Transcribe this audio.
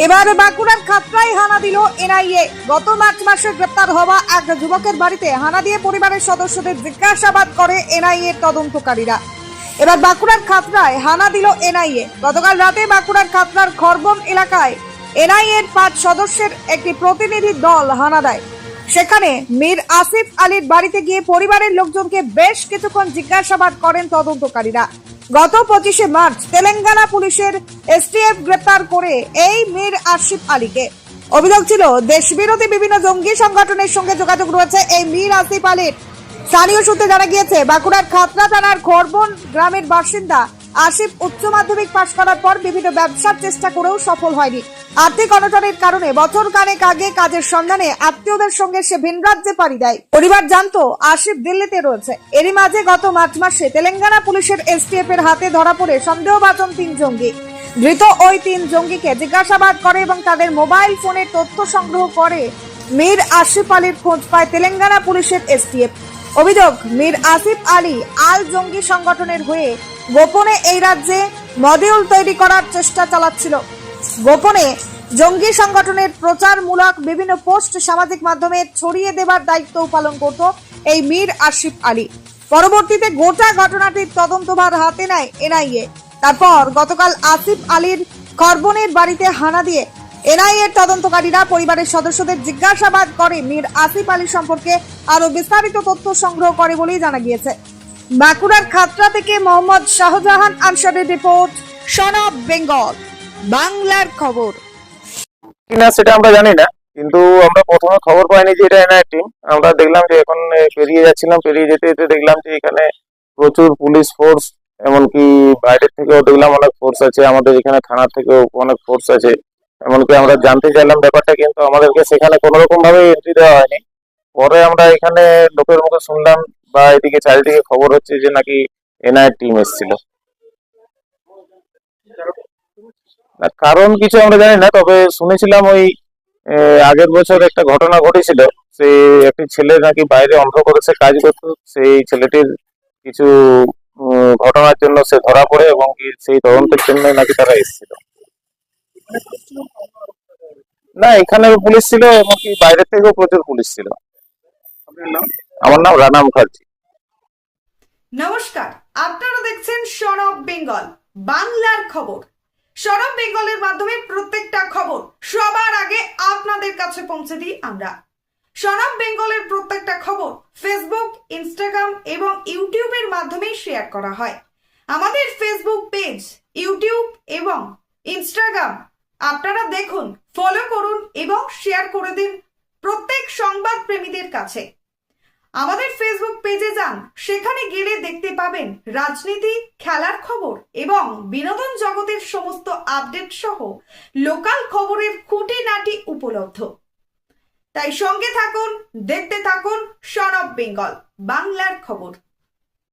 এবার বাঁকুড়ার খাতড়ায় হানা দিল এনআইএ। গত মার্চ মাসে গ্রেপ্তার হওয়া এক যুবকের বাড়িতে হানা দিয়ে পরিবারের সদস্যদের জিজ্ঞাসাবাদ করে এনআইএ তদন্তকারীরা। এবার বাঁকুড়ার খাতড়ায় হানা দিল এনআইএ। গতকাল রাতে বাঁকুড়ার খাতড়ার খরবন এলাকায় এনআইএর 5 সদস্যের একটি প্রতিনিধি দল হানা দেয়। সেখানে মীর আসিফ আলীর বাড়িতে গিয়ে পরিবারের লোকজনকে বেশ কিছুক্ষণ জিজ্ঞাসাবাদ করেন তদন্তকারীরা। গত 25শে মার্চ তেলেঙ্গানা পুলিশের এসটিএফ গ্রেপ্তার করে এই মীর আসিফ আলীকে। অভিযোগ ছিল দেশবিরোধী বিভিন্ন জঙ্গি সংগঠনের সঙ্গে যোগাযোগ রয়েছে এই মীর আসিফ আলীর। স্থানীয় সূত্রে জানা গিয়েছে বাঁকুড়ার খাতড়া থানার খরবন গ্রামের বাসিন্দা আসিফ উচ্চ মাধ্যমিক পাশ করার পর বিভিন্ন ব্যবসার চেষ্টা করেও সফল হয়নি। আর্থিক অনটনের কারণে বছর খানেক আগে কাজের সন্ধানে আত্মীয়দের সঙ্গে সে ভিন রাজ্যে পাড়ি দেয়। পরিবার জানতো আসিফ দিল্লিতে রয়েছে। এরই মাঝে গত মার্চ মাসে তেলেঙ্গানা পুলিশের এসটিএফ এর হাতে ধরা পড়ে সন্দেহভাজন 3 জঙ্গি। ধৃত ওই 3 জঙ্গিকে জিজ্ঞাসাবাদ করে এবং তাদের মোবাইল ফোনের তথ্য সংগ্রহ করে মীর আসিফ আলীর খোঁজ পায় তেলেঙ্গানা পুলিশের এসটিএফ। অভিযোগ, মীর আসিফ আলী আল জঙ্গি সংগঠনের হয়ে গোপনে এই রাজ্যে মডিউল তৈরি করার চেষ্টা চালাচ্ছিল। গোপনে জঙ্গি সংগঠনের প্রচারমূলক বিভিন্ন পোস্ট সামাজিক মাধ্যমে ছড়িয়ে দেবার দায়িত্ব পালন করত এই মীর আসিফ আলী। পরবর্তীতে গোটা ঘটনাটির তদন্তভার হাতে নেয় এনআইএ। তারপর গতকাল আসিফ আলীর খরবনের বাড়িতে হানা দিয়ে এনআইএর তদন্তকারীরা পরিবারের সদস্যদের জিজ্ঞাসাবাদ করে মীর আসিফ আলী সম্পর্কে আরো বিস্তারিত তথ্য সংগ্রহ করে বলেই জানা গিয়েছে। বাঁকুড়ার খাতড়া থেকে মোহাম্মদ শাহজাহান আনসারের রিপোর্ট, সন অফ বেঙ্গল বাংলার খবর। কিনা সেটা আমরা জানি না, কিন্তু আমরা প্রথমে খবর পাইনি যে এটা এনআইএ টিম। আমরা দেখলাম যে এখন পেরিয়ে যাচ্ছিলাম, পেরিয়ে যেতে যেতে দেখলাম যে এখানে প্রচুর পুলিশ ফোর্স, এমনকি বাইরের থেকেও দেখলাম অনেক ফোর্স আছে, আমাদের এখানে থানা থেকেও অনেক ফোর্স আছে। এমনকি আমরা জানতে চাইলাম ব্যাপারটা, কিন্তু আমাদেরকে সেখানে কোনো রকম ভাবে এন্ট্রি দেওয়া হয়নি। পরে আমরা এখানে লোকের মুখে শুনলাম বা এদিকে চারিদিকে খবর হচ্ছে যে নাকি এনআইএ টিম এসেছিল। না, কারণ কিছু আমরা জানি না, তবে শুনেছিলাম ওই আগের বছর একটা ঘটনা ঘটেছিল। সে একটি ছেলে নাকি বাইরে অন্ধ করেছে কাজ করতো, সেই ছেলেটির কিছু ঘটনার জন্য সে ধরা পড়ে এবং সেই তদন্তের জন্য নাকি তারা এসেছিল। না, এখানে পুলিশ ছিল, এমনকি বাইরে থেকেও প্রচুর পুলিশ ছিল। আমার নাম রানা মুখার্জি। নমস্কার, আপনারা দেখছেন সন অফ বেঙ্গল বাংলার খবর। সন অফ বেঙ্গলের মাধ্যমে প্রত্যেকটা খবর সবার আগে আপনাদের কাছে পৌঁছে দিই আমরা। সন অফ বেঙ্গলের প্রত্যেকটা খবর ফেসবুক, ইনস্টাগ্রাম এবং ইউটিউবের মাধ্যমে শেয়ার করা হয়। আমাদের ফেসবুক পেজ, ইউটিউব এবং ইনস্টাগ্রাম আপনারা দেখুন, ফলো করুন এবং শেয়ার করে দিন প্রত্যেক সংবাদ প্রেমীদের কাছে। আমাদের ফেসবুক পেজে যান, সেখানে গেলে দেখতে পাবেন রাজনীতি, খেলার খবর এবং বিনোদন জগতের সমস্ত আপডেট সহ লোকাল খবরের খুঁটিনাটি উপলব্ধ। তাই সঙ্গে থাকুন, দেখতে থাকুন সন অফ বেঙ্গল বাংলার খবর।